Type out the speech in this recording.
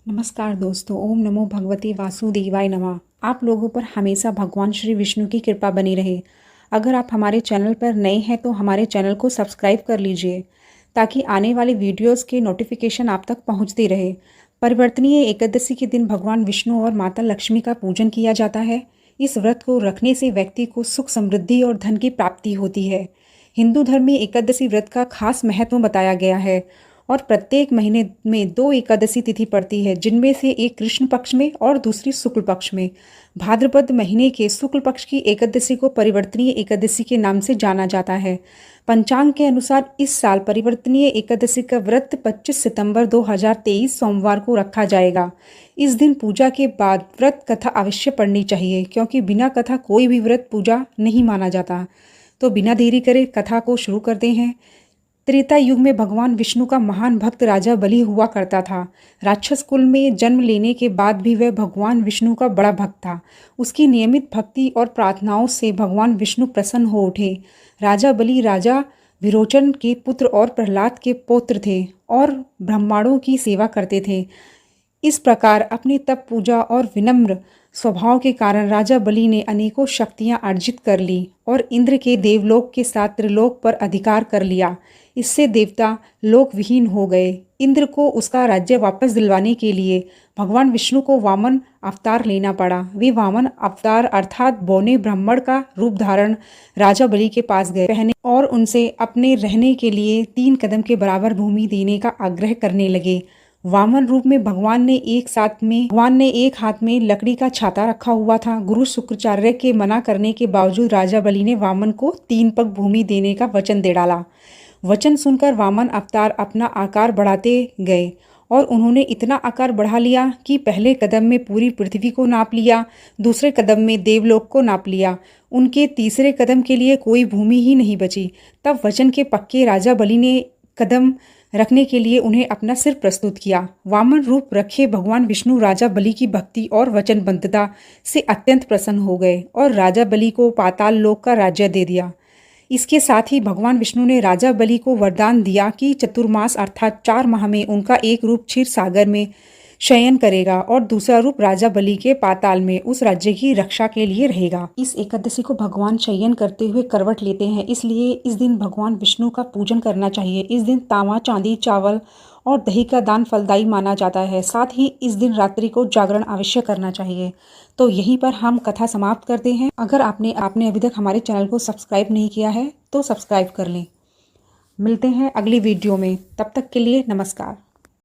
नमस्कार दोस्तों, ओम नमो भगवते वासुदेवाय नमः। आप लोगों पर हमेशा भगवान श्री विष्णु की कृपा बनी रहे। अगर आप हमारे चैनल पर नए हैं तो हमारे चैनल को सब्सक्राइब कर लीजिए ताकि आने वाले वीडियोस के नोटिफिकेशन आप तक पहुंचती रहे। परिवर्तनीय एकादशी के दिन भगवान विष्णु और माता लक्ष्मी का पूजन किया जाता है। इस व्रत को रखने से व्यक्ति को सुख, समृद्धि और धन की प्राप्ति होती है। हिंदू धर्म में एकादशी व्रत का खास महत्व बताया गया है और प्रत्येक महीने में 2 एकादशी तिथि पड़ती है, जिनमें से एक कृष्ण पक्ष में और दूसरी शुक्ल पक्ष में। भाद्रपद महीने के शुक्ल पक्ष की एकादशी को परिवर्तनीय एकादशी के नाम से जाना जाता है। पंचांग के अनुसार इस साल परिवर्तनीय एकादशी का व्रत 25 सितंबर 2023 सोमवार को रखा जाएगा। इस दिन पूजा के बाद व्रत कथा अवश्य पढ़नी चाहिए, क्योंकि बिना कथा कोई भी व्रत पूजा नहीं माना जाता। तो बिना देरी करे कथा को शुरू करते हैं। त्रेता युग में भगवान विष्णु का महान भक्त राजा बलि हुआ करता था। राक्षस कुल में जन्म लेने के बाद भी वह भगवान विष्णु का बड़ा भक्त था। उसकी नियमित भक्ति और प्रार्थनाओं से भगवान विष्णु प्रसन्न हो उठे। राजा बलि राजा विरोचन के पुत्र और प्रहलाद के पौत्र थे और ब्राह्मणों की सेवा करते थे। इस प्रकार अपनी तप, पूजा और विनम्र स्वभाव के कारण राजा बलि ने अनेकों शक्तियां अर्जित कर ली और इंद्र के देवलोक के साथ त्रिलोक पर अधिकार कर लिया। इससे देवता लोक विहीन हो गए। इंद्र को उसका राज्य वापस दिलवाने के लिए भगवान विष्णु को वामन अवतार लेना पड़ा। वे वामन अवतार अर्थात बौने ब्राह्मण का रूप धारण राजा बलि के पास गए पहने और उनसे अपने रहने के लिए 3 कदम के बराबर भूमि देने का आग्रह करने लगे। वामन रूप में भगवान ने एक हाथ में लकड़ी का छाता रखा हुआ था। गुरु शुक्राचार्य के मना करने के बावजूद राजा बलि ने वामन को 3 पग भूमि देने का वचन दे डाला। वचन सुनकर वामन अवतार अपना आकार बढ़ाते गए और उन्होंने इतना आकार बढ़ा लिया कि पहले कदम में पूरी पृथ्वी को नाप लिया, दूसरे कदम में देवलोक को नाप लिया। उनके तीसरे कदम के लिए कोई भूमि ही नहीं बची। तब वचन के पक्के राजा बलि ने कदम रखने के लिए उन्हें अपना सिर प्रस्तुत किया। वामन रूप रखे भगवान विष्णु राजा बलि की भक्ति और वचनबद्धता से अत्यंत प्रसन्न हो गए और राजा बलि को पाताल लोक का राज्य दे दिया। इसके साथ ही भगवान विष्णु ने राजा बलि को वरदान दिया कि चतुर्मास अर्थात 4 माह में उनका एक रूप क्षीर सागर में शयन करेगा और दूसरा रूप राजा बलि के पाताल में उस राज्य की रक्षा के लिए रहेगा। इस एकादशी को भगवान शयन करते हुए करवट लेते हैं, इसलिए इस दिन भगवान विष्णु का पूजन करना चाहिए। इस दिन तांबा, चांदी, चावल और दही का दान फलदायी माना जाता है। साथ ही इस दिन रात्रि को जागरण अवश्य करना चाहिए। तो यहीं पर हम कथा समाप्त करते हैं। अगर आपने अभी तक हमारे चैनल को सब्सक्राइब नहीं किया है तो सब्सक्राइब कर लें। मिलते हैं अगली वीडियो में, तब तक के लिए नमस्कार।